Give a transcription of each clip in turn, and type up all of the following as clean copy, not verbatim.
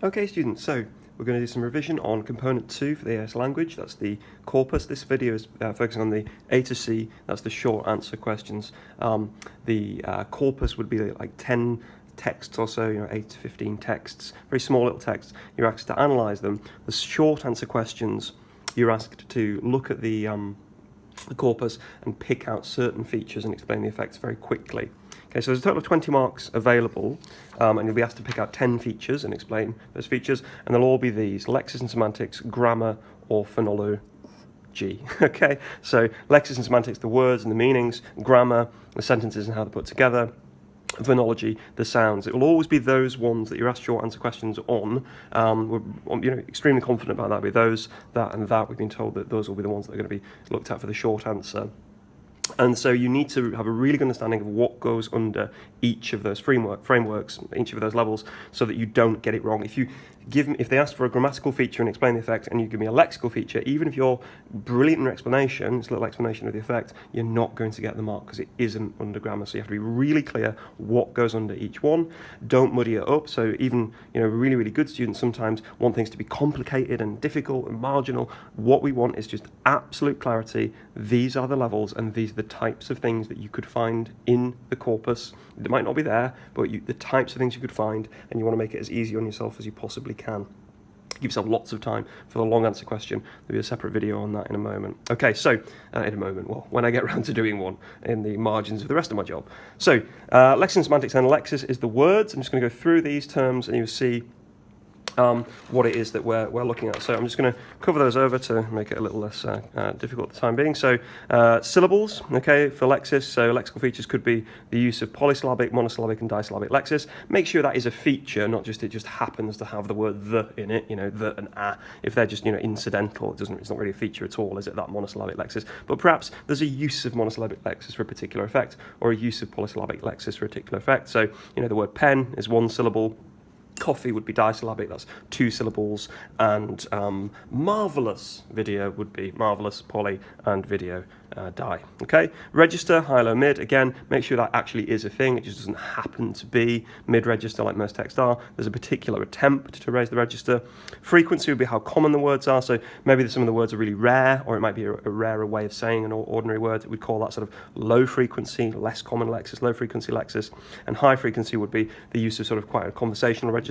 Okay, students, so we're going to do some revision on component 2 for the AS language. That's the corpus. This video is focusing on the A to C. That's the short answer questions. The corpus would be like 10 texts or so, 8 to 15 texts, very small little texts. You're asked to analyze them. The short answer questions, you're asked to look at the corpus and pick out certain features and explain the effects very quickly. Okay, so there's a total of 20 marks available, and you'll be asked to pick out 10 features and explain those features, and they'll all be these: lexis and semantics, grammar, or phonology. Okay, so lexis and semantics, the words and the meanings; grammar, the sentences and how they're put together; phonology, the sounds. It will always be those ones that you're asked short answer questions on. We're extremely confident about that. With those, that, and that, we've been told that those will be the ones that are going to be looked at for the short answer. And so you need to have a really good understanding of what goes under each of those frameworks, each of those levels, so that you don't get it wrong. If they ask for a grammatical feature and explain the effect, and you give me a lexical feature, even if you're brilliant in your explanation, it's a little explanation of the effect, you're not going to get the mark because it isn't under grammar. So you have to be really clear what goes under each one. Don't muddy it up. So even really, really good students sometimes want things to be complicated and difficult and marginal. What we want is just absolute clarity. These are the levels, and these are the types of things that you could find in the corpus. They might not be there, but the types of things you could find, and you want to make it as easy on yourself as you possibly can. Give yourself lots of time for the long answer question. There'll be a separate video on that in a moment. Okay, so in a moment, well, when I get around to doing one in the margins of the rest of my job. So lexis and semantics, and lexis is the words. I'm just going to go through these terms, and you'll see what it is that we're looking at. So I'm just going to cover those over to make it a little less difficult at the time being. So syllables, okay, for lexis. So lexical features could be the use of polysyllabic, monosyllabic, and disyllabic lexis. Make sure that is a feature, not just it just happens to have the word the in it, the and a. If they're just incidental, it's not really a feature at all, is it, that monosyllabic lexis? But perhaps there's a use of monosyllabic lexis for a particular effect, or a use of polysyllabic lexis for a particular effect. So the word pen is one syllable. Coffee would be disyllabic, that's 2 syllables, and marvellous video would be marvellous, poly, and video, di. Okay, register, high, low, mid, again, make sure that actually is a thing, it just doesn't happen to be mid-register like most texts are. There's a particular attempt to raise the register. Frequency would be how common the words are, so maybe some of the words are really rare, or it might be a rarer way of saying an ordinary word. We'd call that sort of low frequency, less common lexis, low frequency lexis, and high frequency would be the use of sort of quite a conversational register.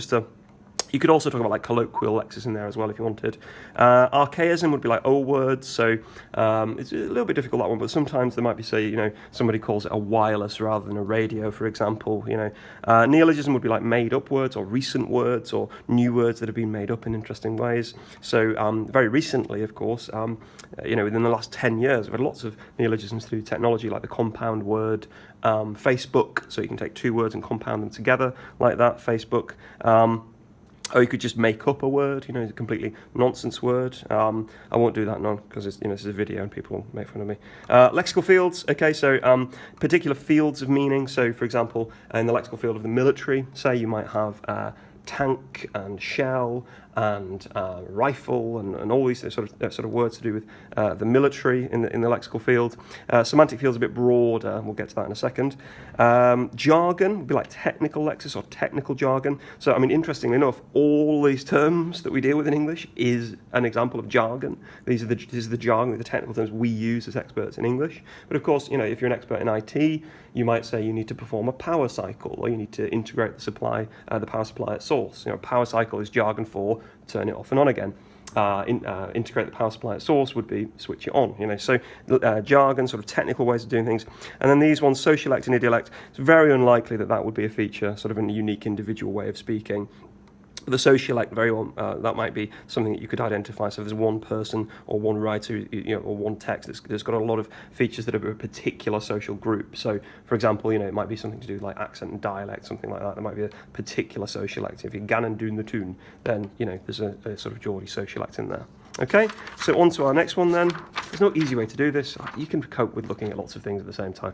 You could also talk about like colloquial lexis in there as well if you wanted. Archaism would be like old words, so it's a little bit difficult, that one, but sometimes there might be, say, somebody calls it a wireless rather than a radio, for example. Neologism would be like made up words or recent words or new words that have been made up in interesting ways. So very recently, of course, within the last 10 years, we've had lots of neologisms through technology, like the compound word, Facebook, so you can take 2 words and compound them together like that, Facebook. Or you could just make up a word, a completely nonsense word. I won't do that now because this is a video and people will make fun of me. Lexical fields, okay, so particular fields of meaning. So, for example, in the lexical field of the military, say you might have tank and shell and rifle and all these sort of words to do with the military in the lexical field. Semantic field's a bit broader, we'll get to that in a second. Jargon would be like technical lexis or technical jargon. So, interestingly enough, all these terms that we deal with in English is an example of jargon. This is the jargon, the technical terms we use as experts in English. But of course, if you're an expert in IT, you might say you need to perform a power cycle, or you need to integrate the power supply at source. Power cycle is jargon for turn it off and on again. Integrate the power supply at source would be switch it on. So jargon, sort of technical ways of doing things. And then these ones, sociolect and idiolect, it's very unlikely that would be a feature, sort of a unique individual way of speaking. The sociolect, very well, that might be something that you could identify. So if there's one person or one writer, or one text that's got a lot of features that are a particular social group. So, for example, it might be something to do with like accent and dialect, something like that. There might be a particular sociolect. If you're Gannon doing the tune, then there's a sort of Geordie sociolect in there. Okay, so on to our next one then. There's no easy way to do this. You can cope with looking at lots of things at the same time.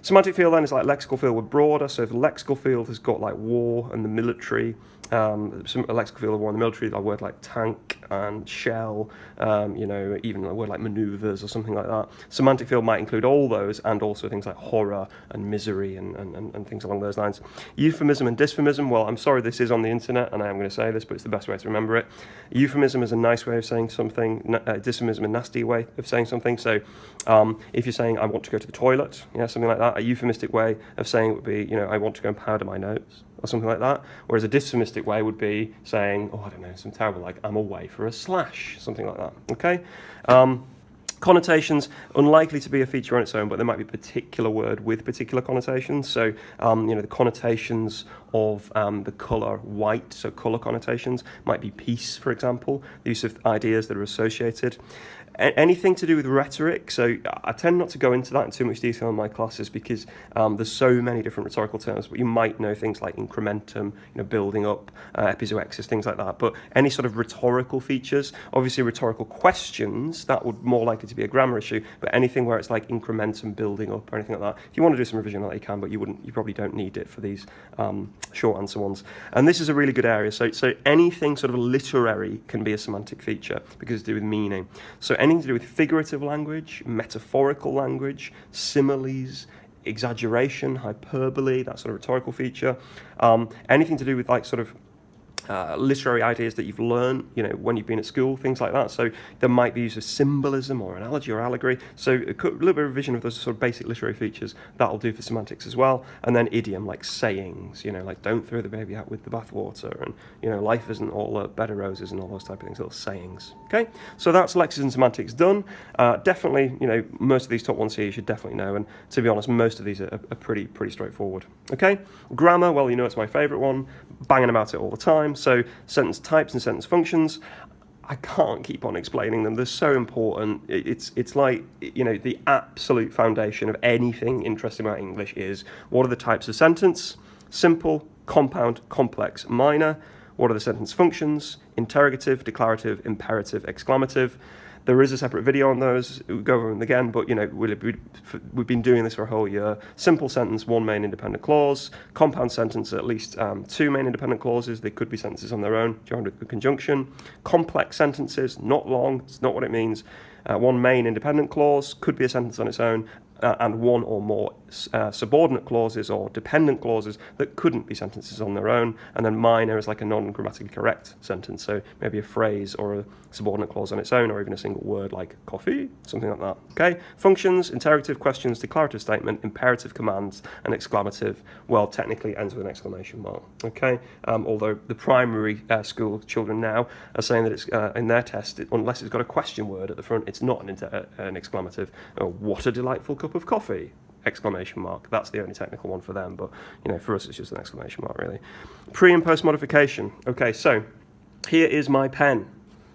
Semantic field then is like lexical field with broader. So if the lexical field has got like war and the military some lexical field of war in the military, a word like tank and shell, even a word like manoeuvres or something like that. Semantic field might include all those and also things like horror and misery and things along those lines. Euphemism and dysphemism, well, I'm sorry this is on the internet and I am going to say this, but it's the best way to remember it. Euphemism is a nice way of saying something, dysphemism a nasty way of saying something. So if you're saying I want to go to the toilet, something like that, a euphemistic way of saying it would be, I want to go and powder my nose, or something like that. Whereas a dysphemistic way would be saying, I don't know, something terrible like I'm away for a slash, something like that. Okay. Connotations, unlikely to be a feature on its own, but there might be a particular word with particular connotations. So, the connotations of the colour white, so colour connotations, might be peace, for example, the use of ideas that are associated. Anything to do with rhetoric, so I tend not to go into that in too much detail in my classes because there's so many different rhetorical terms, but you might know things like incrementum, building up, epizoexis, things like that. But any sort of rhetorical features, obviously rhetorical questions, that would more likely to be a grammar issue, but anything where it's like incrementum, building up, or anything like that, if you want to do some revision on that, you can, but you probably don't need it for these short answer ones. And this is a really good area, so anything sort of literary can be a semantic feature because it's to do with meaning. So anything to do with figurative language, metaphorical language, similes, exaggeration, hyperbole, that sort of rhetorical feature. Anything to do with like sort of literary ideas that you've learned, when you've been at school, things like that. So there might be use of symbolism or analogy or allegory. So a little bit of revision of those sort of basic literary features, that'll do for semantics as well. And then idiom, like sayings, like don't throw the baby out with the bathwater, and life isn't all bed of roses and all those type of things, little sayings. Okay, so that's lexics and semantics done. Definitely, most of these top ones here you should definitely know. And to be honest, most of these are pretty straightforward. Okay, grammar, well, it's my favourite one, banging about it all the time. So sentence types and sentence functions, I can't keep on explaining them. They're so important. It's like, the absolute foundation of anything interesting about English is what are the types of sentence? Simple, compound, complex, minor. What are the sentence functions? Interrogative, declarative, imperative, exclamative. There is a separate video on those. We'll go over them again, but we've been doing this for a whole year. Simple sentence, one main independent clause. Compound sentence, at least two main independent clauses. They could be sentences on their own, joined with a conjunction. Complex sentences, not long. It's not what it means. One main independent clause could be a sentence on its own, and one or more subordinate clauses or dependent clauses that couldn't be sentences on their own. And then minor is like a non-grammatically correct sentence, so maybe a phrase or a subordinate clause on its own, or even a single word like coffee, something like that. Okay, functions, interrogative, questions, declarative statement, imperative commands, and exclamative, well, technically ends with an exclamation mark. Okay, although the primary school children now are saying that it's in their test, unless it's got a question word at the front, it's not an exclamative. What a delightful cup of coffee! Exclamation mark. That's the only technical one for them, but for us it's just an exclamation mark, really. Pre and post modification. Okay, so here is my pen.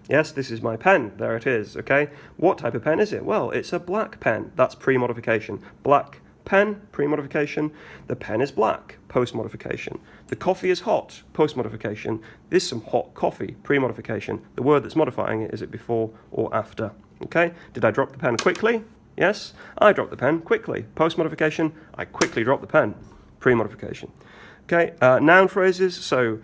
Yes, this is my pen. There it is. Okay, what type of pen is it? Well, it's a black pen. That's pre-modification. Black pen, pre-modification. The pen is black, post-modification. The coffee is hot, post-modification. This is some hot coffee, pre-modification. The word that's modifying it, is it before or after? Okay, did I drop the pen quickly? Yes, I dropped the pen quickly. Post-modification, I quickly dropped the pen. Pre-modification. Okay, noun phrases, so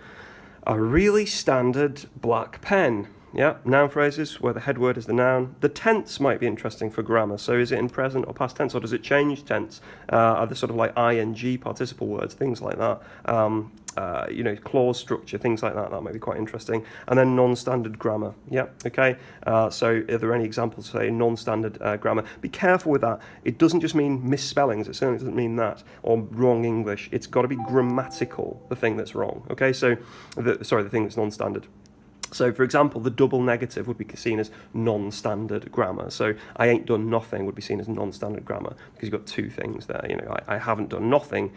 a really standard black pen. Yeah, noun phrases where the head word is the noun. The tense might be interesting for grammar. So is it in present or past tense, or does it change tense? Are there sort of like ing participle words, things like that? Clause structure, things like that. That might be quite interesting. And then non-standard grammar. Yeah, okay. So are there any examples of, say, non-standard grammar? Be careful with that. It doesn't just mean misspellings. It certainly doesn't mean that, or wrong English. It's got to be grammatical, the thing that's wrong. Okay, so the thing that's non-standard. So, for example, the double negative would be seen as non-standard grammar. So, I ain't done nothing would be seen as non-standard grammar because you've got two things there. I haven't done nothing.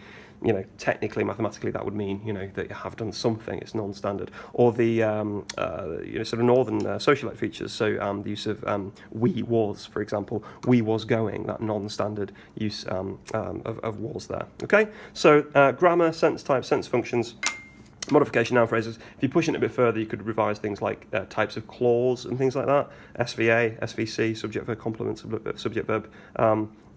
Technically, mathematically, that would mean, that you have done something. It's non-standard. Or the, sort of northern socialite features. So, the use of we was, for example, we was going, that non-standard use of was there. Okay? So, grammar, sentence type, sentence functions. Modification noun phrases. If you're pushing it a bit further, you could revise things like types of clause and things like that. SVA, SVC, subject verb complement, subject verb,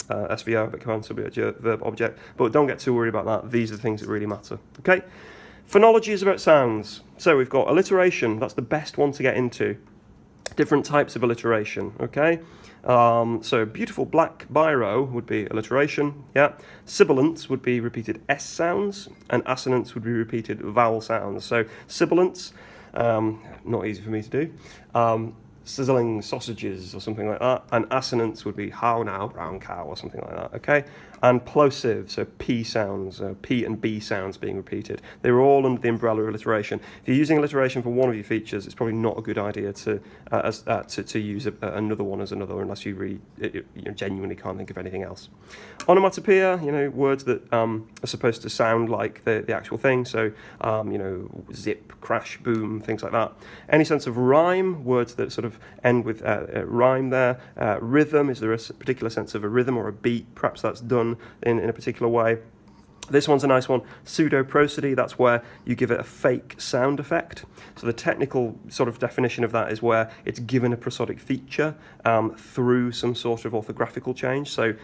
SVO, command subject verb object. But don't get too worried about that. These are the things that really matter. Okay. Phonology is about sounds. So we've got alliteration. That's the best one to get into. Different types of alliteration, okay? So beautiful black biro would be alliteration, yeah. Sibilants would be repeated S sounds, and assonants would be repeated vowel sounds. So sibilants, not easy for me to do. Sizzling sausages or something like that, and assonants would be how now, brown cow or something like that, okay? And plosive, so P sounds, P and B sounds being repeated. They're all under the umbrella of alliteration. If you're using alliteration for one of your features, it's probably not a good idea to use another one as another, unless you really genuinely can't think of anything else. Onomatopoeia, words that are supposed to sound like the actual thing, so zip, crash, boom, things like that. Any sense of rhyme, words that sort of end with rhyme there. Rhythm, is there a particular sense of a rhythm or a beat? Perhaps that's done in a particular way. This one's a nice one, pseudo-prosody. That's where you give it a fake sound effect. So the technical sort of definition of that is where it's given a prosodic feature through some sort of orthographical change. So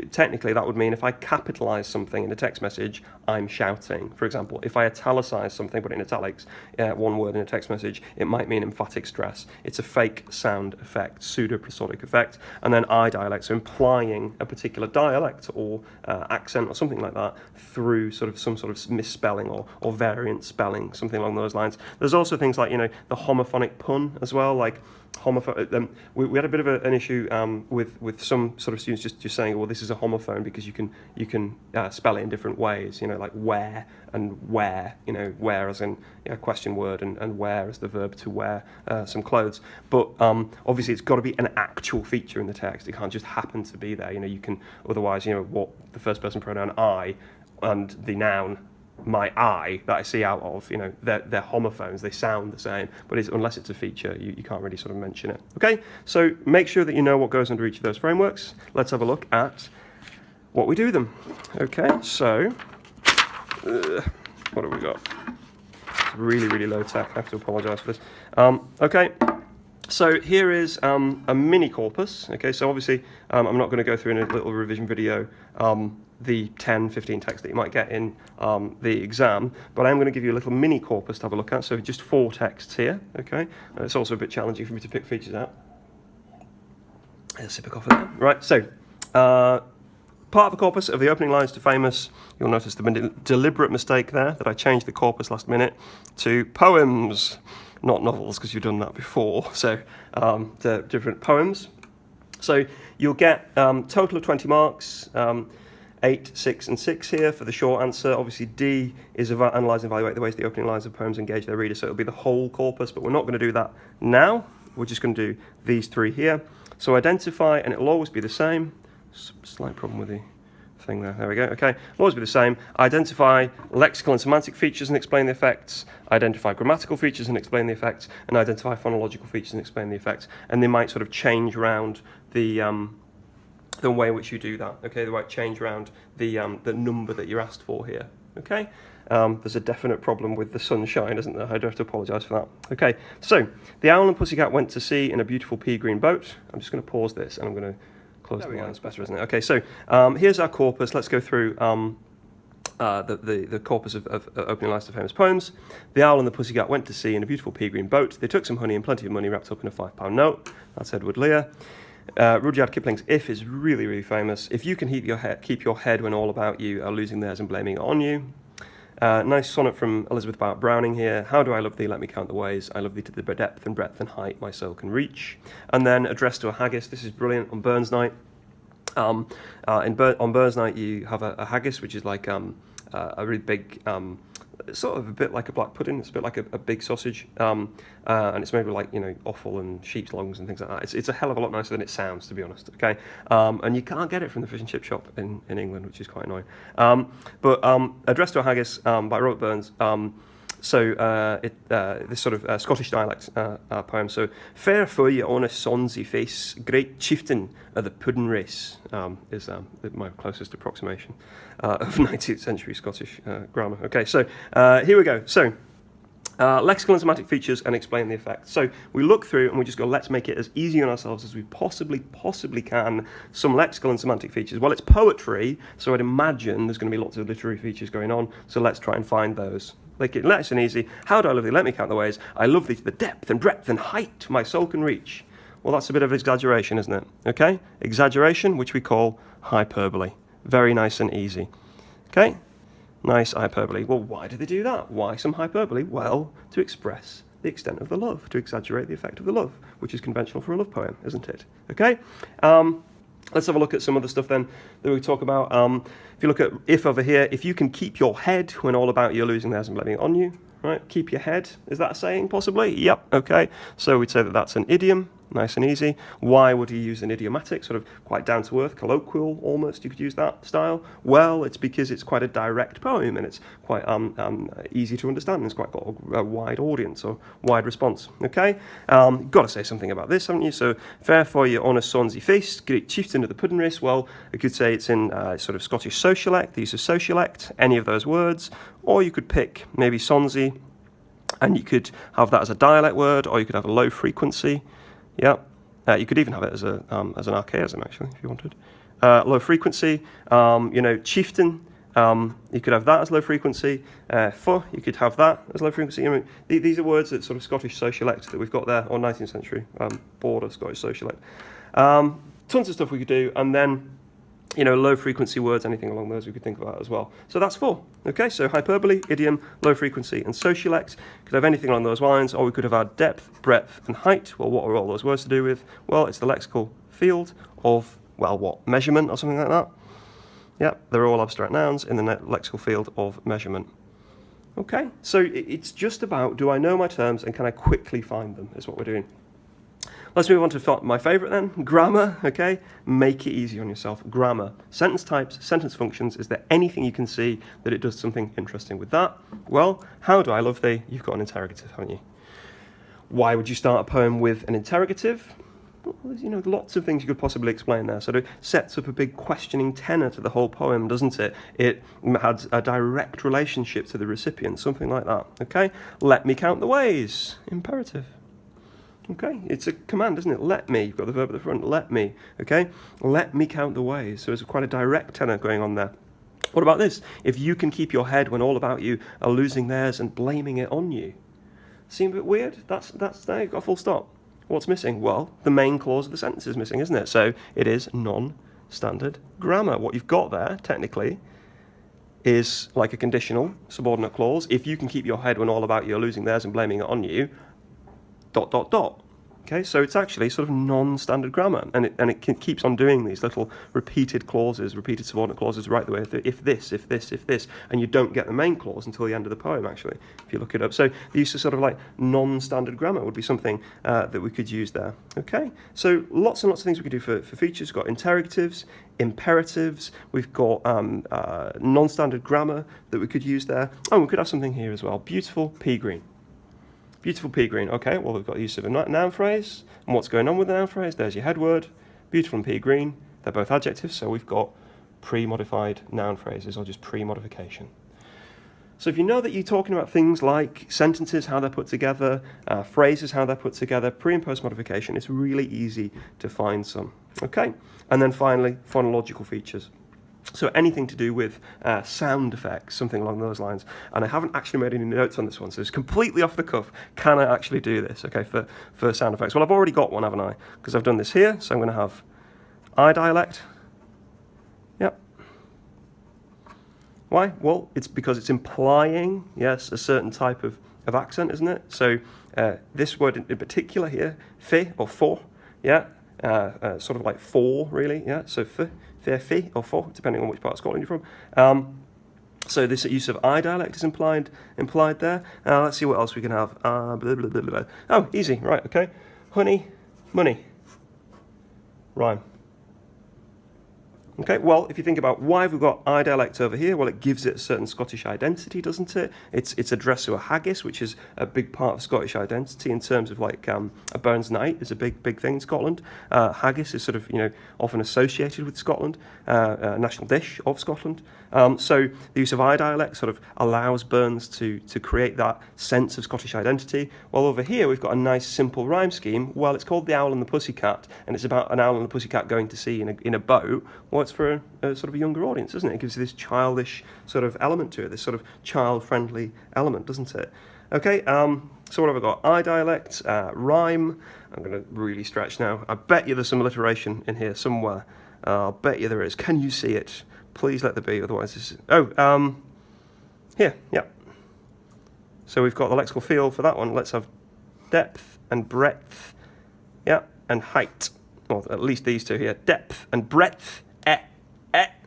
technically that would mean if I capitalize something in a text message, I'm shouting, for example. If I italicize something, put it in italics, one word in a text message, it might mean emphatic stress. It's a fake sound effect, pseudo-prosodic effect. And then I-dialect, so implying a particular dialect or accent or something like that through sort of some sort of misspelling or variant spelling, something along those lines. There's also things like, the homophonic pun as well, like we had a bit of an issue with some sort of students just saying, well, this is a homophone because you can spell it in different ways, like where and where, where as in a question word and wear as the verb to wear some clothes. But obviously it's got to be an actual feature in the text. It can't just happen to be there. You can otherwise, what the first person pronoun I and the noun my eye that I see out of, they're homophones, they sound the same, but unless it's a feature, you can't really sort of mention it. Okay, so make sure that you know what goes under each of those frameworks. Let's have a look at what we do with them. Okay, so what have we got? It's really, really low tech. I have to apologise for this. Okay. So here is a mini corpus. Okay, so obviously I'm not going to go through in a little revision video the 10, 15 texts that you might get in the exam, but I'm going to give you a little mini corpus to have a look at. So just 4 texts here. Okay, it's also a bit challenging for me to pick features out. A sip of coffee there. Right, so part of the corpus of the opening lines to famous. You'll notice the deliberate mistake there that I changed the corpus last minute to poems. Not novels, because you've done that before. So the different poems. So you'll get total of 20 marks, 8, 6, and 6 here for the short answer. Obviously D is analyse and evaluate the ways the opening lines of poems engage their reader. So it'll be the whole corpus, but we're not going to do that now. We're just going to do these 3 here. So identify, and it'll always be the same. Slight problem with the thing there. There we go. Okay, it'll always be the same. Identify lexical and semantic features and explain the effects. Identify grammatical features and explain the effects. And identify phonological features and explain the effects. And they might sort of change around the way in which you do that. Okay, they might change around the number that you're asked for here. Okay. There's a definite problem with the sunshine, isn't there? I do have to apologise for that. Okay, so the owl and pussycat went to sea in a beautiful pea green boat. I'm just going to pause this and I'm going to close the lines better, isn't it? Okay, so here's our corpus. Let's go through the corpus of opening lines to famous poems. The owl and the pussycat went to sea in a beautiful pea green boat. They took some honey and plenty of money wrapped up in a £5 note. That's Edward Lear. Rudyard Kipling's If is really, really famous. If you can keep your head when all about you are losing theirs and blaming it on you. Nice sonnet from Elizabeth Barrett Browning here. How do I love thee? Let me count the ways. I love thee to the depth and breadth and height my soul can reach. And then addressed to a haggis. This is brilliant on Burns Night. On Burns Night you have a haggis, which is like a really big, sort of a bit like a black pudding. It's a bit like a big sausage, and it's made with like offal and sheep's lungs and things like that. It's a hell of a lot nicer than it sounds, to be honest. Okay, and you can't get it from the fish and chip shop in England, which is quite annoying. But addressed to a haggis by Robert Burns. This sort of Scottish dialect poem. So, fair for you on a sonsy face, great chieftain of the pudding race, is my closest approximation of 19th century Scottish grammar. Okay, so here we go. So, Lexical and semantic features and explain the effect. So we look through and we just go, let's make it as easy on ourselves as we possibly can. Some lexical and semantic features. Well, it's poetry, so I'd imagine there's going to be lots of literary features going on. So let's try and find those. Make it nice and easy. How do I love thee? Let me count the ways. I love thee to the depth and breadth and height my soul can reach. Well, that's a bit of exaggeration, isn't it? Okay? Exaggeration, which we call hyperbole. Very nice and easy. Okay? Nice hyperbole. Well, why do they do that? Why some hyperbole? Well, to express the extent of the love, to exaggerate the effect of the love, which is conventional for a love poem, isn't it? Okay? Let's have a look at some of the stuff then that we talk about. If you look at if over here, if you can keep your head when all about you are losing theirs and blaming it on you, right? Keep your head. Is that a saying, possibly? Yep, okay. So we'd say that that's an idiom. Nice and easy. Why would you use an idiomatic, sort of quite down-to-earth, colloquial almost? You could use that style. Well, it's because it's quite a direct poem and it's quite easy to understand. And it's quite got a wide audience or wide response. Okay, got to say something about this, haven't you? So, fair for your honest sonsy feast, great chieftain of the pudding race. Well, you could say it's in sort of Scottish sociolect, the use of sociolect, any of those words, or you could pick maybe sonsy, and you could have that as a dialect word, or you could have a low frequency. Yeah, you could even have it as an archaism, actually, if you wanted. Low frequency, chieftain, you could have that as low frequency. You could have that as low frequency. I mean, these are words that sort of Scottish sociolect that we've got there, or 19th century border Scottish sociolect. Tons of stuff we could do, and then, low frequency words, anything along those we could think about as well. So that's 4. Okay, so hyperbole, idiom, low frequency, and sociolect. Could have anything along those lines, or we could have had depth, breadth, and height. Well, what are all those words to do with? Well, it's the lexical field of, measurement or something like that. Yeah, they're all abstract nouns in the lexical field of measurement. Okay, so it's just about, do I know my terms and can I quickly find them, is what we're doing. Let's move on to my favourite then, grammar, okay? Make it easy on yourself. Grammar. Sentence types, sentence functions. Is there anything you can see that it does something interesting with that? Well, how do I love thee? You've got an interrogative, haven't you? Why would you start a poem with an interrogative? Well, there's, lots of things you could possibly explain there. So it sets up a big questioning tenor to the whole poem, doesn't it? It had a direct relationship to the recipient, something like that, okay? Let me count the ways. Imperative. Okay, it's a command, isn't it? Let me. You've got the verb at the front. Let me. Okay, let me count the ways. So it's quite a direct tenor going on there. What about this? If you can keep your head when all about you are losing theirs and blaming it on you. Seem a bit weird? That's there. You've got a full stop. What's missing? Well, the main clause of the sentence is missing, isn't it? So it is non-standard grammar. What you've got there, technically, is like a conditional subordinate clause. If you can keep your head when all about you are losing theirs and blaming it on you. ... Okay, so it's actually sort of non-standard grammar, and it keeps on doing these little repeated clauses, repeated subordinate clauses right the way through. If this, and you don't get the main clause until the end of the poem, actually, if you look it up. So the use of sort of like non-standard grammar would be something that we could use there. Okay, so lots and lots of things we could do for features. We've got interrogatives, imperatives, we've got non-standard grammar that we could use there. Oh, we could have something here as well. Beautiful pea green. Beautiful pea green. Okay, well, we've got the use of a noun phrase. And what's going on with the noun phrase? There's your head word. Beautiful and pea green. They're both adjectives, so we've got pre-modified noun phrases or just pre-modification. So if you know that you're talking about things like sentences, how they're put together, phrases, how they're put together, pre- and post-modification, it's really easy to find some. Okay, and then finally, phonological features. So anything to do with sound effects, something along those lines. And I haven't actually made any notes on this one, so it's completely off the cuff. Can I actually do this, okay, for sound effects? Well, I've already got one, haven't I? Because I've done this here, so I'm going to have I dialect. Yep. Why? Well, it's because it's implying, yes, a certain type of accent, isn't it? So this word in particular here, fi or for, yeah, sort of like for, really, yeah, so fi or for, depending on which part of Scotland you're from. So this use of I dialect is implied there. Let's see what else we can have. Blah, blah, blah, blah. Oh, easy, right, okay. Honey, money, rhyme. Okay, well, if you think about why have we got I dialect over here, well, it gives it a certain Scottish identity, doesn't it? It's addressed to a haggis, which is a big part of Scottish identity in terms of like a Burns night is a big thing in Scotland. Haggis is sort of often associated with Scotland, a national dish of Scotland. So the use of I dialect sort of allows Burns to create that sense of Scottish identity. While over here we've got a nice simple rhyme scheme. Well, it's called The Owl and the Pussycat, and it's about an owl and a pussycat going to sea in a boat. Well, it's for a sort of a younger audience, isn't it? It gives you this childish sort of element to it, this sort of child-friendly element, doesn't it? Okay, so what have I got? I dialect, rhyme. I'm going to really stretch now. I bet you there's some alliteration in here somewhere. I'll bet you there is. Can you see it? Please let there be, otherwise this is... Oh, here, yeah. So we've got the lexical field for that one. Let's have depth and breadth, yeah, and height. Well, at least these two here. Depth and breadth,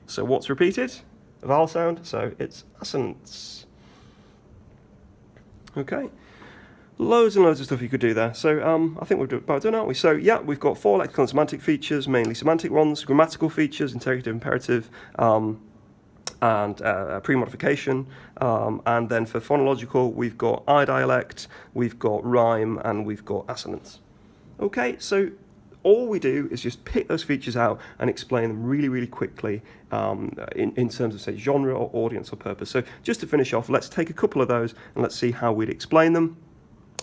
So what's repeated? A vowel sound, so it's assonance. Okay. Loads and loads of stuff you could do there. So I think we've about done, aren't we? So yeah, we've got 4 lexical and semantic features, mainly semantic ones, grammatical features, interrogative, imperative, and pre-modification. And then for phonological, we've got I dialect, we've got rhyme, and we've got assonance. Okay, so all we do is just pick those features out and explain them really, really quickly in terms of, say, genre or audience or purpose. So just to finish off, let's take a couple of those and let's see how we'd explain them.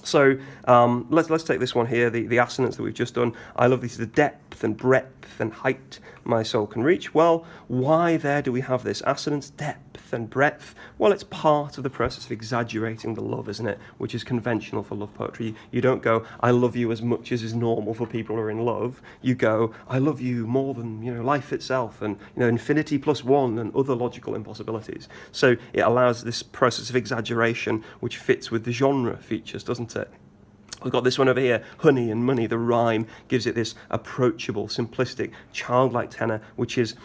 So let's take this one here, the assonance that we've just done. I love these, the depth and breadth and height my soul can reach. Well, why there do we have this assonance, depth and breadth? Well, it's part of the process of exaggerating the love, isn't it? Which is conventional for love poetry. You don't go, I love you as much as is normal for people who are in love. You go, I love you more than, life itself, and, infinity plus one and other logical impossibilities. So it allows this process of exaggeration, which fits with the genre features, doesn't it? We've got this one over here, honey and money. The rhyme gives it this approachable, simplistic, childlike tenor, which is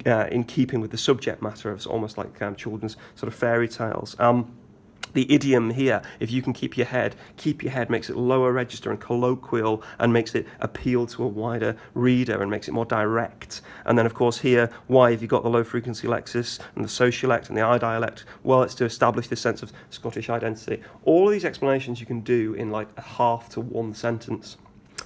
in keeping with the subject matter of almost like children's sort of fairy tales. The idiom here, if you can keep your head, makes it lower register and colloquial and makes it appeal to a wider reader and makes it more direct. And then, of course, here, why have you got the low frequency lexis and the sociolect and the I dialect? Well, it's to establish this sense of Scottish identity. All of these explanations you can do in like a half to one sentence.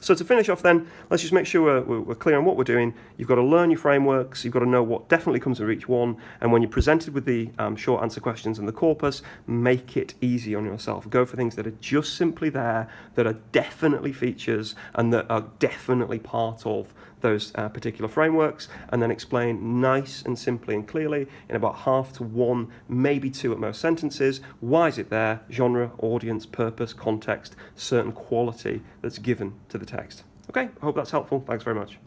So to finish off then, let's just make sure we're clear on what we're doing. You've got to learn your frameworks, you've got to know what definitely comes with each one, and when you're presented with the short answer questions and the corpus, make it easy on yourself. Go for things that are just simply there, that are definitely features, and that are definitely part of those particular frameworks, and then explain nice and simply and clearly in about half to one, maybe 2 at most sentences. Why is it there? Genre, audience, purpose, context, certain quality that's given to the text. Okay, I hope that's helpful. Thanks very much.